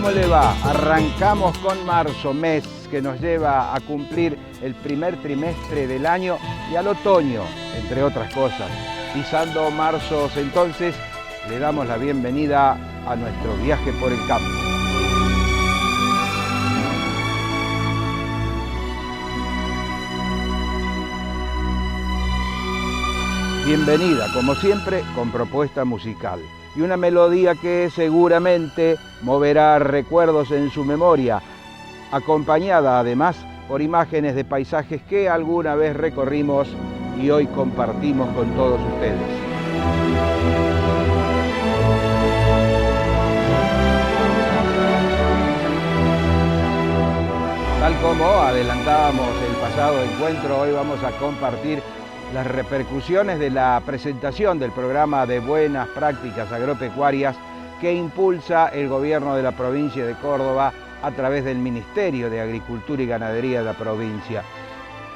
¿Cómo le va? Arrancamos con marzo, mes que nos lleva a cumplir el primer trimestre del año y al otoño, entre otras cosas. Pisando marzos, entonces, le damos la bienvenida a nuestro viaje por el campo. Bienvenida, como siempre, con propuesta musical y una melodía que seguramente moverá recuerdos en su memoria, acompañada además por imágenes de paisajes que alguna vez recorrimos y hoy compartimos con todos ustedes. Tal como adelantábamos el pasado encuentro, hoy vamos a compartir las repercusiones de la presentación del programa de buenas prácticas agropecuarias que impulsa el gobierno de la provincia de Córdoba a través del Ministerio de Agricultura y Ganadería de la provincia.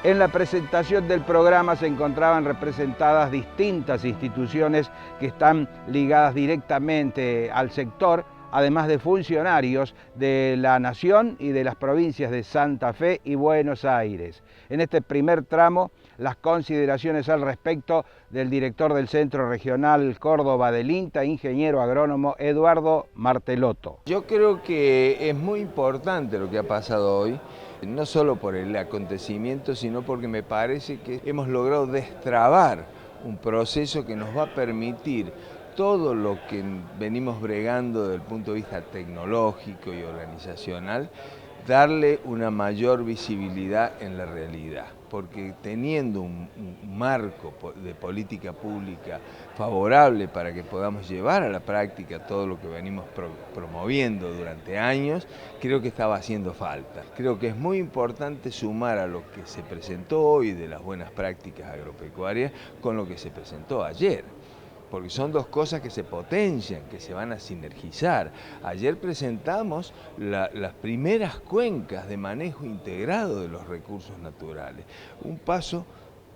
En la presentación del programa se encontraban representadas distintas instituciones que están ligadas directamente al sector, además de funcionarios de la Nación y de las provincias de Santa Fe y Buenos Aires. En este primer tramo, las consideraciones al respecto del director del Centro Regional Córdoba del INTA, ingeniero agrónomo Eduardo Martelotto. Yo creo que es muy importante lo que ha pasado hoy, no solo por el acontecimiento, sino porque me parece que hemos logrado destrabar un proceso que nos va a permitir todo lo que venimos bregando desde el punto de vista tecnológico y organizacional, darle una mayor visibilidad en la realidad, porque teniendo un marco de política pública favorable para que podamos llevar a la práctica todo lo que venimos promoviendo durante años, creo que estaba haciendo falta. Creo que es muy importante sumar a lo que se presentó hoy de las buenas prácticas agropecuarias con lo que se presentó ayer, porque son dos cosas que se potencian, que se van a sinergizar. Ayer presentamos las primeras cuencas de manejo integrado de los recursos naturales, un paso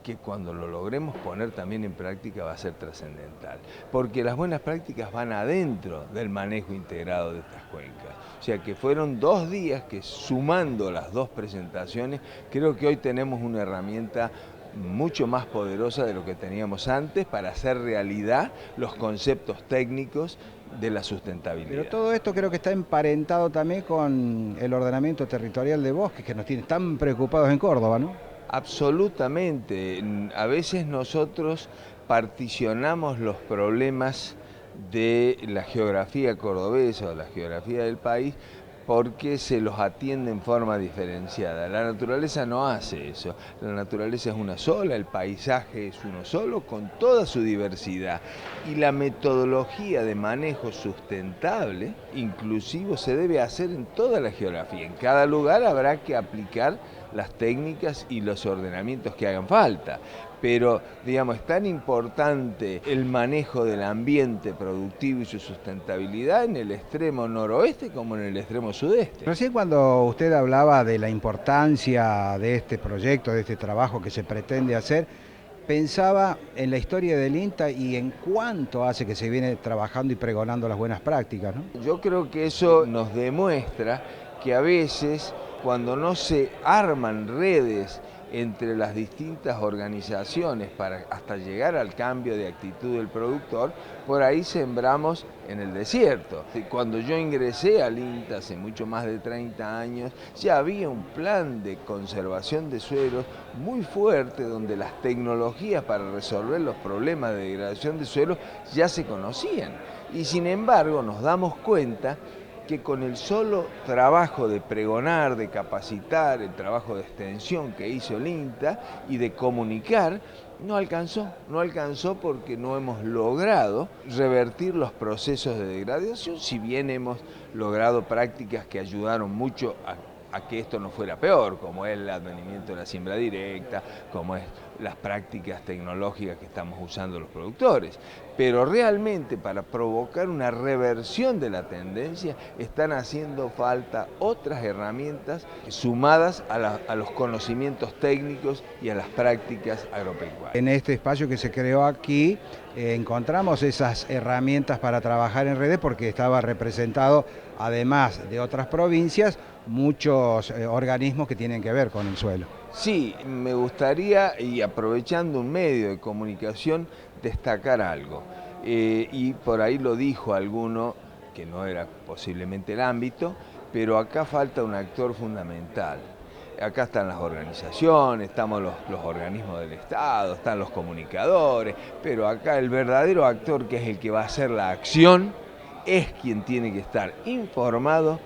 que cuando lo logremos poner también en práctica va a ser trascendental, porque las buenas prácticas van adentro del manejo integrado de estas cuencas. O sea que fueron 2 días que, sumando las dos presentaciones, creo que hoy tenemos una herramienta mucho más poderosa de lo que teníamos antes para hacer realidad los conceptos técnicos de la sustentabilidad. Pero todo esto creo que está emparentado también con el ordenamiento territorial de bosques que nos tiene tan preocupados en Córdoba, ¿no? Absolutamente. A veces nosotros particionamos los problemas de la geografía cordobesa o la geografía del país porque se los atiende en forma diferenciada. La naturaleza no hace eso. La naturaleza es una sola, el paisaje es uno solo, con toda su diversidad. Y la metodología de manejo sustentable, inclusivo, se debe hacer en toda la geografía. En cada lugar habrá que aplicar las técnicas y los ordenamientos que hagan falta. Pero, digamos, es tan importante el manejo del ambiente productivo y su sustentabilidad en el extremo noroeste como en el extremo sudeste. Recién cuando usted hablaba de la importancia de este proyecto, de este trabajo que se pretende hacer, pensaba en la historia del INTA y en cuánto hace que se viene trabajando y pregonando las buenas prácticas, ¿no? Yo creo que eso nos demuestra que a veces, cuando no se arman redes entre las distintas organizaciones para hasta llegar al cambio de actitud del productor, por ahí sembramos en el desierto. Cuando yo ingresé al INTA hace mucho más de 30 años, ya había un plan de conservación de suelos muy fuerte donde las tecnologías para resolver los problemas de degradación de suelos ya se conocían. Y sin embargo nos damos cuenta que con el solo trabajo de pregonar, de capacitar, el trabajo de extensión que hizo el INTA y de comunicar, no alcanzó porque no hemos logrado revertir los procesos de degradación, si bien hemos logrado prácticas que ayudaron mucho a que esto no fuera peor, como es el advenimiento de la siembra directa, como es las prácticas tecnológicas que estamos usando los productores. Pero realmente para provocar una reversión de la tendencia están haciendo falta otras herramientas sumadas a los conocimientos técnicos y a las prácticas agropecuarias. En este espacio que se creó aquí encontramos esas herramientas para trabajar en redes porque estaba representado, además de otras provincias, muchos organismos que tienen que ver con el suelo. Sí, me gustaría, y aprovechando un medio de comunicación, destacar algo. Y por ahí lo dijo alguno, que no era posiblemente el ámbito, pero acá falta un actor fundamental. Acá están las organizaciones, estamos los organismos del Estado, están los comunicadores, pero acá el verdadero actor, que es el que va a hacer la acción, es quien tiene que estar informado,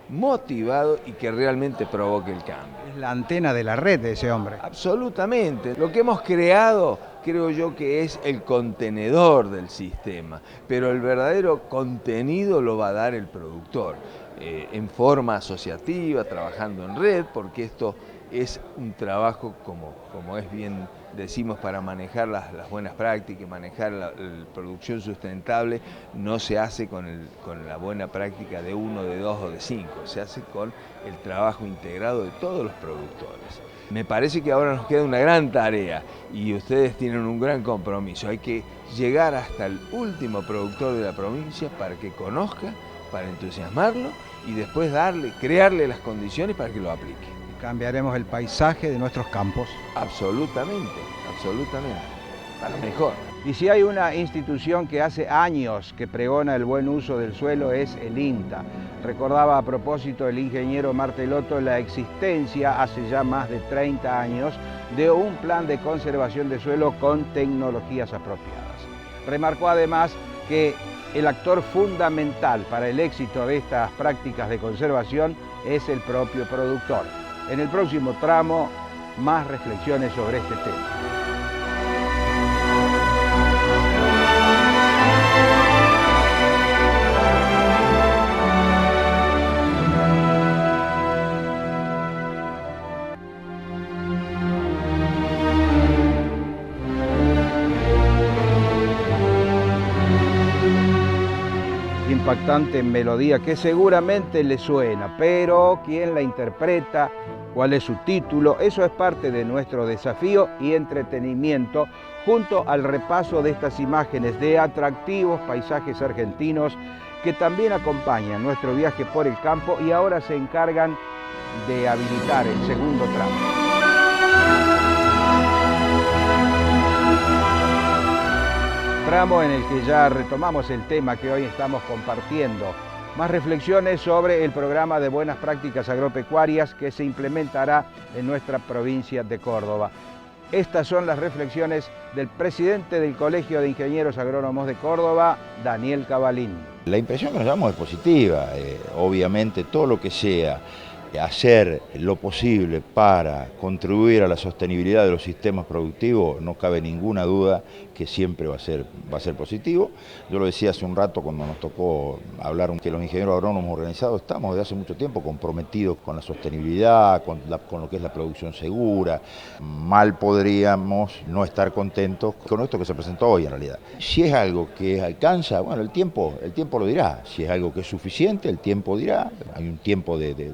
motivado y que realmente provoque el cambio. Es la antena de la red de ese hombre. Absolutamente. Lo que hemos creado, creo yo que es el contenedor del sistema, pero el verdadero contenido lo va a dar el productor, en forma asociativa, trabajando en red, porque esto es un trabajo, como es bien decimos, para manejar las buenas prácticas, manejar la producción sustentable, no se hace con la buena práctica de uno, de dos o de cinco, se hace con el trabajo integrado de todos los productores. Me parece que ahora nos queda una gran tarea y ustedes tienen un gran compromiso. Hay que llegar hasta el último productor de la provincia para que conozca, para entusiasmarlo y después crearle las condiciones para que lo aplique. Cambiaremos el paisaje de nuestros campos. Absolutamente, absolutamente, para mejor. Y si hay una institución que hace años que pregona el buen uso del suelo es el INTA. Recordaba a propósito el ingeniero Martelotto la existencia hace ya más de 30 años de un plan de conservación de suelo con tecnologías apropiadas. Remarcó además que el actor fundamental para el éxito de estas prácticas de conservación es el propio productor. En el próximo tramo, más reflexiones sobre este tema. Impactante melodía que seguramente le suena, pero ¿quién la interpreta? ¿Cuál es su título? Eso es parte de nuestro desafío y entretenimiento junto al repaso de estas imágenes de atractivos paisajes argentinos que también acompañan nuestro viaje por el campo y ahora se encargan de habilitar el segundo tramo. Tramo en el que ya retomamos el tema que hoy estamos compartiendo. Más reflexiones sobre el programa de buenas prácticas agropecuarias que se implementará en nuestra provincia de Córdoba. Estas son las reflexiones del presidente del Colegio de Ingenieros Agrónomos de Córdoba, Daniel Cavalín. La impresión que nos damos es positiva. Obviamente todo lo que sea hacer lo posible para contribuir a la sostenibilidad de los sistemas productivos, no cabe ninguna duda que siempre va a ser positivo. Yo lo decía hace un rato cuando nos tocó hablar que los ingenieros agrónomos organizados estamos desde hace mucho tiempo comprometidos con la sostenibilidad, con lo que es la producción segura. Mal podríamos no estar contentos con esto que se presentó hoy en realidad. Si es algo que alcanza, bueno, el tiempo lo dirá. Si es algo que es suficiente, el tiempo dirá. Hay un tiempo de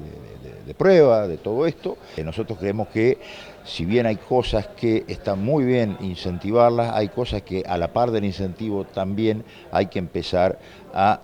prueba de todo esto. Nosotros creemos que si bien hay cosas que están muy bien incentivarlas, hay cosas que a la par del incentivo también hay que empezar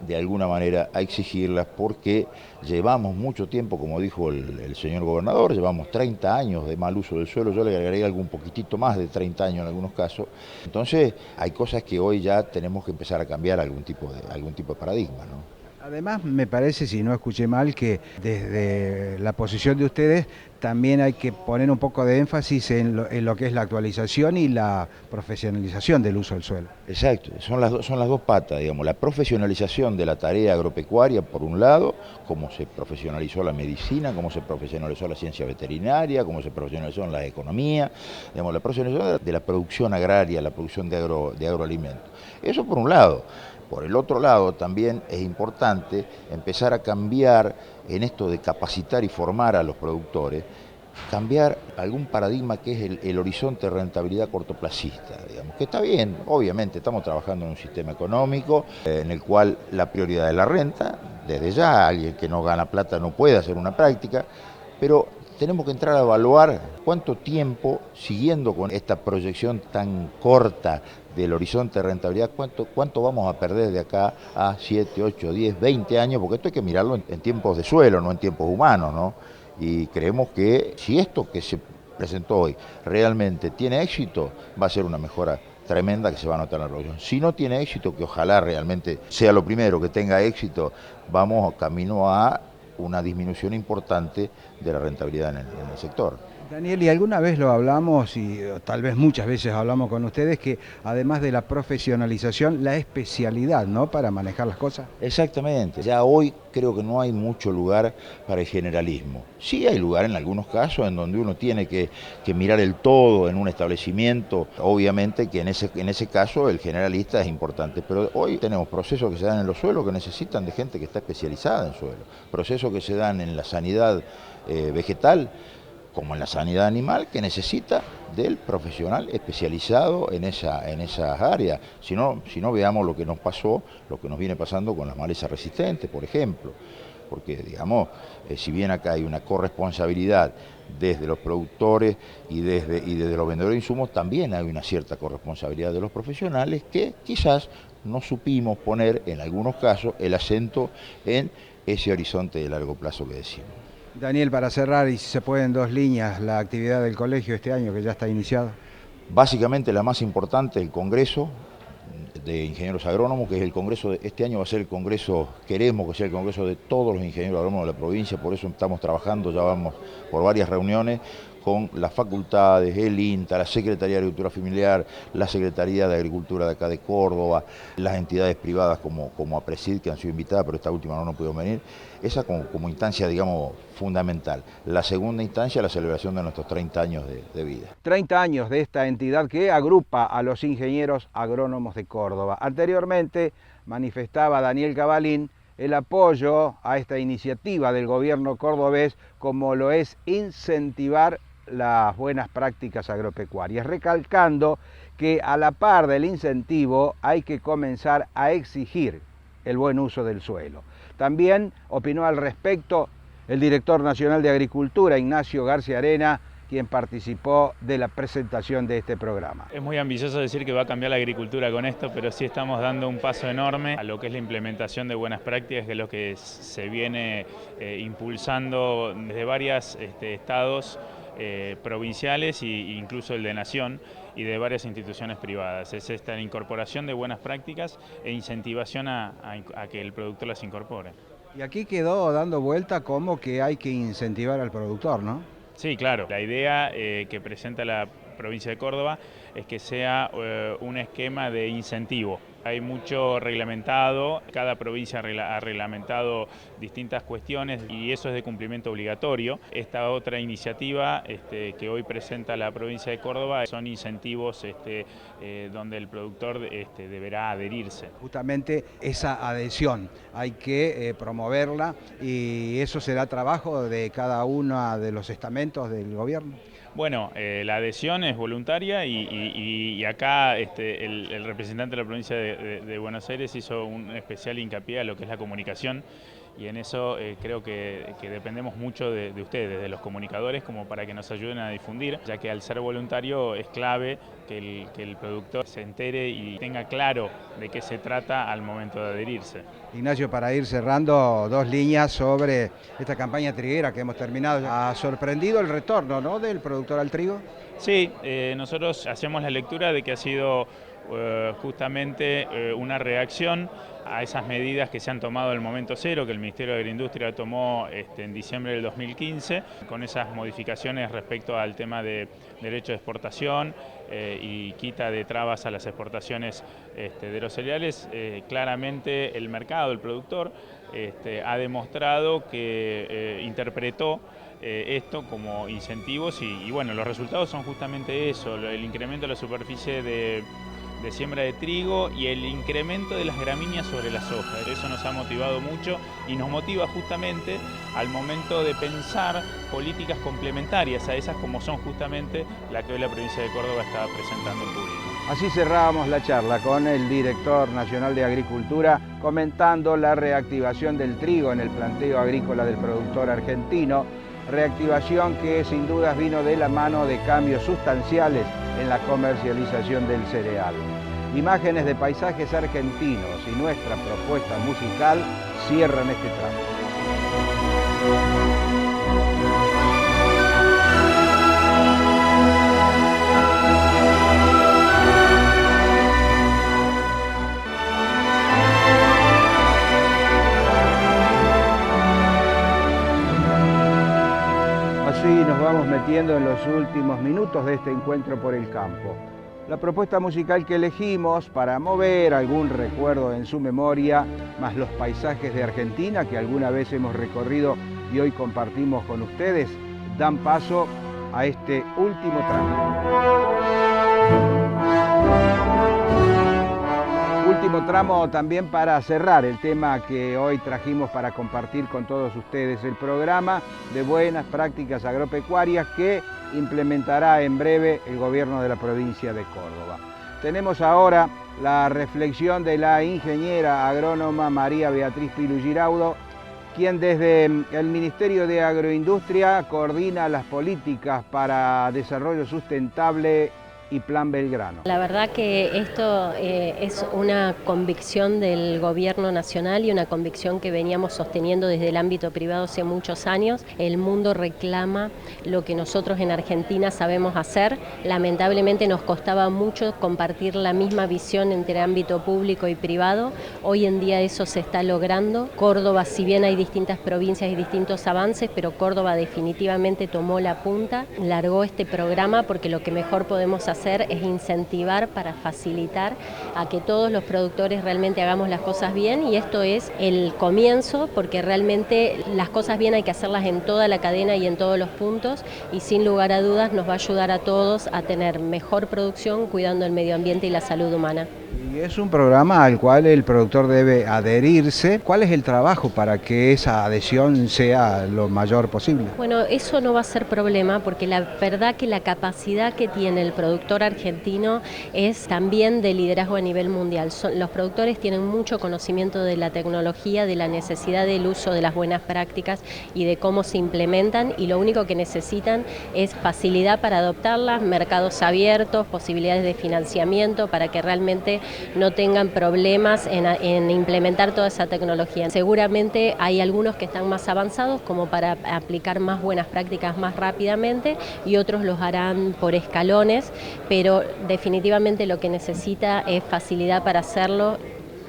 de alguna manera a exigirlas porque llevamos mucho tiempo, como dijo el señor gobernador, llevamos 30 años de mal uso del suelo, yo le agregaría algún poquitito más de 30 años en algunos casos. Entonces hay cosas que hoy ya tenemos que empezar a cambiar algún tipo de paradigma, ¿no? Además, me parece, si no escuché mal, que desde la posición de ustedes también hay que poner un poco de énfasis en lo que es la actualización y la profesionalización del uso del suelo. Exacto, son las dos patas, digamos, la profesionalización de la tarea agropecuaria, por un lado, como se profesionalizó la medicina, como se profesionalizó la ciencia veterinaria, como se profesionalizó en la economía, digamos, la profesionalización de la producción agraria, la producción de agroalimentos. Eso por un lado. Por el otro lado, también es importante empezar a cambiar en esto de capacitar y formar a los productores, cambiar algún paradigma que es el horizonte de rentabilidad cortoplacista, digamos, que está bien, obviamente estamos trabajando en un sistema económico en el cual la prioridad es la renta, desde ya alguien que no gana plata no puede hacer una práctica, pero tenemos que entrar a evaluar cuánto tiempo, siguiendo con esta proyección tan corta del horizonte de rentabilidad, cuánto vamos a perder de acá a 7, 8, 10, 20 años, porque esto hay que mirarlo en tiempos de suelo, no en tiempos humanos, ¿no? Y creemos que si esto que se presentó hoy realmente tiene éxito, va a ser una mejora tremenda que se va a notar en la revolución. Si no tiene éxito, que ojalá realmente sea lo primero que tenga éxito, vamos camino a una disminución importante de la rentabilidad en el sector. Daniel, y alguna vez lo hablamos, y tal vez muchas veces hablamos con ustedes, que además de la profesionalización, la especialidad, ¿no?, para manejar las cosas. Exactamente, ya hoy creo que no hay mucho lugar para el generalismo. Sí hay lugar en algunos casos en donde uno tiene que mirar el todo en un establecimiento, obviamente que en ese caso el generalista es importante, pero hoy tenemos procesos que se dan en los suelos que necesitan de gente que está especializada en suelo, procesos que se dan en la sanidad vegetal, como en la sanidad animal, que necesita del profesional especializado en esas áreas. Si no, veamos lo que nos pasó, lo que nos viene pasando con las malezas resistentes, por ejemplo. Porque, digamos, si bien acá hay una corresponsabilidad desde los productores y desde los vendedores de insumos, también hay una cierta corresponsabilidad de los profesionales que quizás no supimos poner, en algunos casos, el acento en ese horizonte de largo plazo que decimos. Daniel, para cerrar, y si se puede en 2 líneas, la actividad del colegio este año que ya está iniciada. Básicamente la más importante, el Congreso de Ingenieros Agrónomos, que es el Congreso, este año va a ser el Congreso, queremos que sea el Congreso de todos los ingenieros agrónomos de la provincia, por eso estamos trabajando, ya vamos por varias reuniones con las facultades, el INTA, la Secretaría de Agricultura Familiar, la Secretaría de Agricultura de acá de Córdoba, las entidades privadas como APRESID, que han sido invitadas, pero esta última no pudieron venir. Esa como instancia, digamos, fundamental. La segunda instancia, la celebración de nuestros 30 años de vida. 30 años de esta entidad que agrupa a los ingenieros agrónomos de Córdoba. Anteriormente manifestaba Daniel Cavalín el apoyo a esta iniciativa del gobierno cordobés, como lo es incentivar las buenas prácticas agropecuarias, recalcando que a la par del incentivo hay que comenzar a exigir el buen uso del suelo. También opinó al respecto el director nacional de Agricultura, Ignacio García Arena, quien participó de la presentación de este programa. Es muy ambicioso decir que va a cambiar la agricultura con esto, pero sí estamos dando un paso enorme a lo que es la implementación de buenas prácticas, que es lo que se viene impulsando desde varios estados provinciales e incluso el de Nación y de varias instituciones privadas. Es esta incorporación de buenas prácticas e incentivación a que el productor las incorpore. Y aquí quedó dando vuelta como que hay que incentivar al productor, ¿no? Sí, claro. La idea que presenta la provincia de Córdoba es que sea un esquema de incentivo. Hay mucho reglamentado, cada provincia ha reglamentado distintas cuestiones y eso es de cumplimiento obligatorio. Esta otra iniciativa que hoy presenta la provincia de Córdoba son incentivos donde el productor deberá adherirse. Justamente esa adhesión hay que promoverla, y eso será trabajo de cada uno de los estamentos del gobierno. Bueno, la adhesión es voluntaria y acá el representante de la provincia de Buenos Aires hizo un especial hincapié a lo que es la comunicación, y en eso creo que dependemos mucho de ustedes, de los comunicadores, como para que nos ayuden a difundir, ya que al ser voluntario es clave que el productor se entere y tenga claro de qué se trata al momento de adherirse. Ignacio, para ir cerrando, 2 líneas sobre esta campaña triguera que hemos terminado. ¿Ha sorprendido el retorno, ¿no?, del productor al trigo? Sí, nosotros hacemos la lectura de que ha sido justamente una reacción a esas medidas que se han tomado en el momento cero, que el Ministerio de Agroindustria tomó en diciembre del 2015, con esas modificaciones respecto al tema de derecho de exportación y quita de trabas a las exportaciones de los cereales. Claramente el mercado, el productor, ha demostrado que interpretó esto como incentivos y bueno, los resultados son justamente eso, el incremento de la superficie de de siembra de trigo y el incremento de las gramíneas sobre la soja. Eso nos ha motivado mucho y nos motiva justamente al momento de pensar políticas complementarias a esas, como son justamente la que hoy la provincia de Córdoba está presentando al público. Así cerrábamos la charla con el director nacional de Agricultura comentando la reactivación del trigo en el planteo agrícola del productor argentino, reactivación que sin dudas vino de la mano de cambios sustanciales en la comercialización del cereal. Imágenes de paisajes argentinos y nuestra propuesta musical cierran este tramo. Así nos vamos metiendo en los últimos minutos de este encuentro por el campo. La propuesta musical que elegimos para mover algún recuerdo en su memoria, más los paisajes de Argentina que alguna vez hemos recorrido y hoy compartimos con ustedes, dan paso a este último tramo. Último tramo también para cerrar el tema que hoy trajimos para compartir con todos ustedes, el programa de buenas prácticas agropecuarias que implementará en breve el gobierno de la provincia de Córdoba. Tenemos ahora la reflexión de la ingeniera agrónoma María Beatriz Pilu Giraudo, quien desde el Ministerio de Agroindustria coordina las políticas para desarrollo sustentable y Plan Belgrano. La verdad que esto es una convicción del gobierno nacional y una convicción que veníamos sosteniendo desde el ámbito privado hace muchos años. El mundo reclama lo que nosotros en Argentina sabemos hacer. Lamentablemente nos costaba mucho compartir la misma visión entre ámbito público y privado. Hoy en día eso se está logrando. Córdoba, si bien hay distintas provincias y distintos avances, pero Córdoba definitivamente tomó la punta, largó este programa porque lo que mejor podemos hacer es incentivar para facilitar a que todos los productores realmente hagamos las cosas bien, y esto es el comienzo, porque realmente las cosas bien hay que hacerlas en toda la cadena y en todos los puntos, y sin lugar a dudas nos va a ayudar a todos a tener mejor producción cuidando el medio ambiente y la salud humana. Y es un programa al cual el productor debe adherirse. ¿Cuál es el trabajo para que esa adhesión sea lo mayor posible? Bueno, eso no va a ser problema, porque la verdad que la capacidad que tiene el productor argentino es también de liderazgo a nivel mundial. Los productores tienen mucho conocimiento de la tecnología, de la necesidad del uso de las buenas prácticas y de cómo se implementan, y lo único que necesitan es facilidad para adoptarlas, mercados abiertos, posibilidades de financiamiento para que realmente no tengan problemas en implementar toda esa tecnología. Seguramente hay algunos que están más avanzados como para aplicar más buenas prácticas más rápidamente, y otros los harán por escalones, pero definitivamente lo que necesita es facilidad para hacerlo,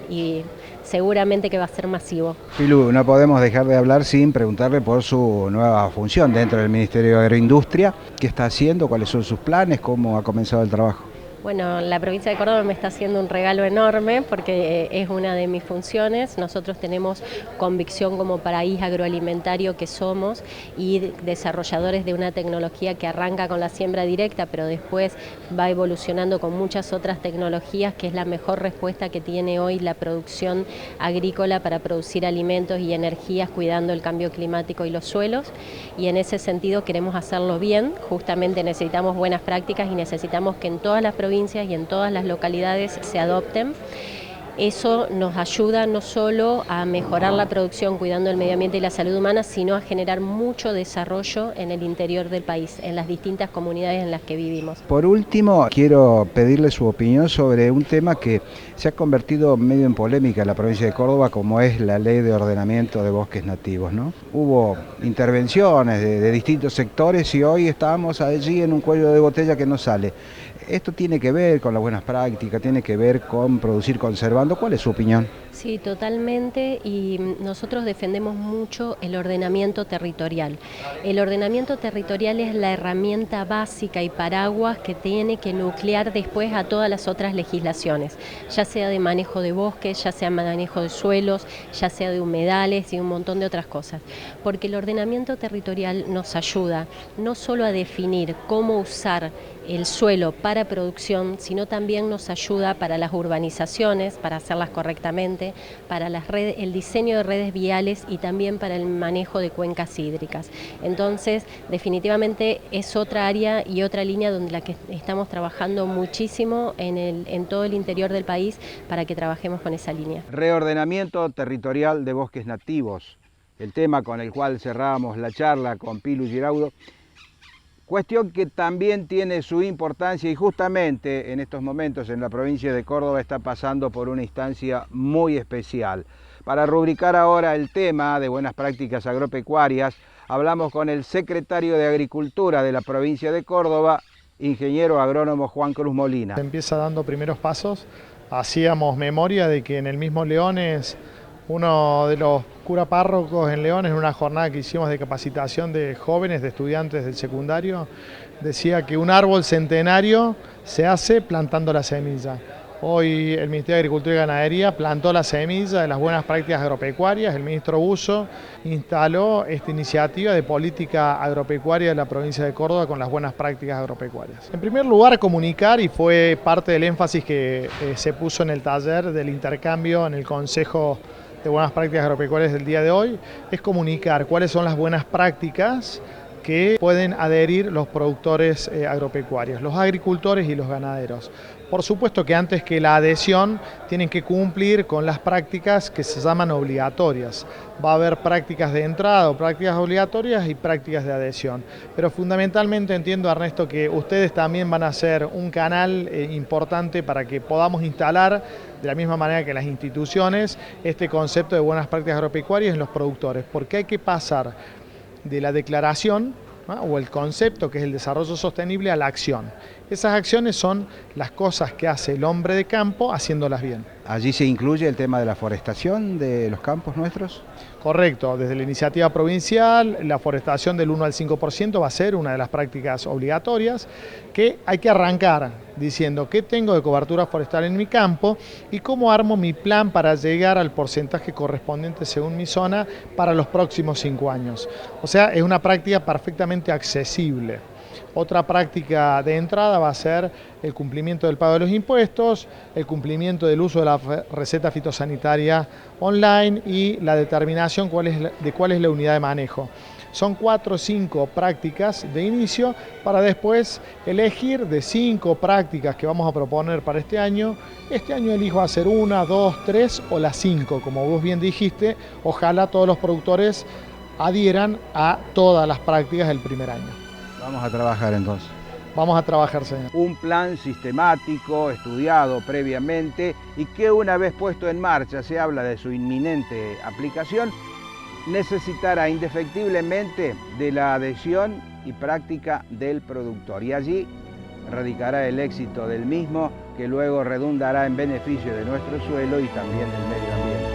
y seguramente que va a ser masivo. Pilu, no podemos dejar de hablar sin preguntarle por su nueva función dentro del Ministerio de Agroindustria. ¿Qué está haciendo? ¿Cuáles son sus planes? ¿Cómo ha comenzado el trabajo? Bueno, la provincia de Córdoba me está haciendo un regalo enorme porque es una de mis funciones. Nosotros tenemos convicción como país agroalimentario que somos y desarrolladores de una tecnología que arranca con la siembra directa, pero después va evolucionando con muchas otras tecnologías, que es la mejor respuesta que tiene hoy la producción agrícola para producir alimentos y energías cuidando el cambio climático y los suelos. Y en ese sentido queremos hacerlo bien. Justamente necesitamos buenas prácticas y necesitamos que en todas las provincias y en todas las localidades se adopten. Eso nos ayuda no solo a mejorar la producción cuidando el medio ambiente y la salud humana, sino a generar mucho desarrollo en el interior del país, en las distintas comunidades en las que vivimos. Por último, quiero pedirle su opinión sobre un tema que se ha convertido medio en polémica en la provincia de Córdoba, como es la Ley de Ordenamiento de Bosques Nativos, ¿no? Hubo intervenciones de distintos sectores y hoy estamos allí en un cuello de botella que no sale. Esto tiene que ver con las buenas prácticas, tiene que ver con producir conservando. ¿Cuál es su opinión? Sí, totalmente, y nosotros defendemos mucho el ordenamiento territorial. El ordenamiento territorial es la herramienta básica y paraguas que tiene que nuclear después a todas las otras legislaciones, ya sea de manejo de bosques, ya sea manejo de suelos, ya sea de humedales y un montón de otras cosas. Porque el ordenamiento territorial nos ayuda no solo a definir cómo usar el suelo para producción, sino también nos ayuda para las urbanizaciones, para hacerlas correctamente, para las redes, el diseño de redes viales y también para el manejo de cuencas hídricas. Entonces, definitivamente es otra área y otra línea donde la que estamos trabajando muchísimo en todo el interior del país para que trabajemos con esa línea. Reordenamiento territorial de bosques nativos, el tema con el cual cerrábamos la charla con Pilu Giraudo. Cuestión que también tiene su importancia y justamente en estos momentos en la provincia de Córdoba está pasando por una instancia muy especial. Para rubricar ahora el tema de buenas prácticas agropecuarias, hablamos con el secretario de Agricultura de la provincia de Córdoba, ingeniero agrónomo Juan Cruz Molina. Se empieza dando primeros pasos. Hacíamos memoria de que en el mismo Leones, uno de los curas párrocos en Leones, en una jornada que hicimos de capacitación de jóvenes, de estudiantes del secundario, decía que un árbol centenario se hace plantando la semilla. Hoy el Ministerio de Agricultura y Ganadería plantó la semilla de las buenas prácticas agropecuarias. El ministro Busso instaló esta iniciativa de política agropecuaria de la provincia de Córdoba con las buenas prácticas agropecuarias. En primer lugar, comunicar, y fue parte del énfasis que se puso en el taller del intercambio en el Consejo de Buenas Prácticas Agropecuarias del día de hoy, es comunicar cuáles son las buenas prácticas que pueden adherir los productores agropecuarios, los agricultores y los ganaderos. Por supuesto que antes que la adhesión tienen que cumplir con las prácticas que se llaman obligatorias. Va a haber prácticas de entrada o prácticas obligatorias y prácticas de adhesión. Pero fundamentalmente entiendo, Ernesto, que ustedes también van a ser un canal importante para que podamos instalar, de la misma manera que las instituciones, este concepto de buenas prácticas agropecuarias en los productores, porque hay que pasar de la declaración, ¿no?, o el concepto que es el desarrollo sostenible a la acción. Esas acciones son las cosas que hace el hombre de campo haciéndolas bien. ¿Allí se incluye el tema de la forestación de los campos nuestros? Correcto, desde la iniciativa provincial, la forestación del 1 al 5% va a ser una de las prácticas obligatorias, que hay que arrancar diciendo qué tengo de cobertura forestal en mi campo y cómo armo mi plan para llegar al porcentaje correspondiente según mi zona para los próximos 5 años. O sea, es una práctica perfectamente accesible. Otra práctica de entrada va a ser el cumplimiento del pago de los impuestos, el cumplimiento del uso de la receta fitosanitaria online y la determinación de cuál es la unidad de manejo. Son 4 o 5 prácticas de inicio para después elegir de 5 prácticas que vamos a proponer para este año. Este año elijo hacer 1, 2, 3 o las 5, como vos bien dijiste. Ojalá todos los productores adhieran a todas las prácticas del primer año. Vamos a trabajar entonces. Vamos a trabajar, señor. Un plan sistemático, estudiado previamente y que una vez puesto en marcha, se habla de su inminente aplicación, necesitará indefectiblemente de la adhesión y práctica del productor. Y allí radicará el éxito del mismo, que luego redundará en beneficio de nuestro suelo y también del medio ambiente.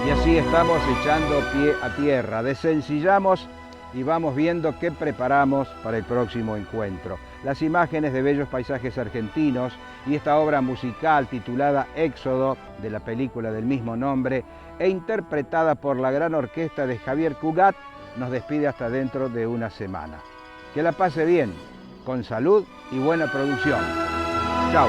Y así estamos echando pie a tierra, desencillamos y vamos viendo qué preparamos para el próximo encuentro. Las imágenes de bellos paisajes argentinos y esta obra musical titulada Éxodo, de la película del mismo nombre, e interpretada por la gran orquesta de Javier Cugat, nos despide hasta dentro de una semana. Que la pase bien, con salud y buena producción. Chau.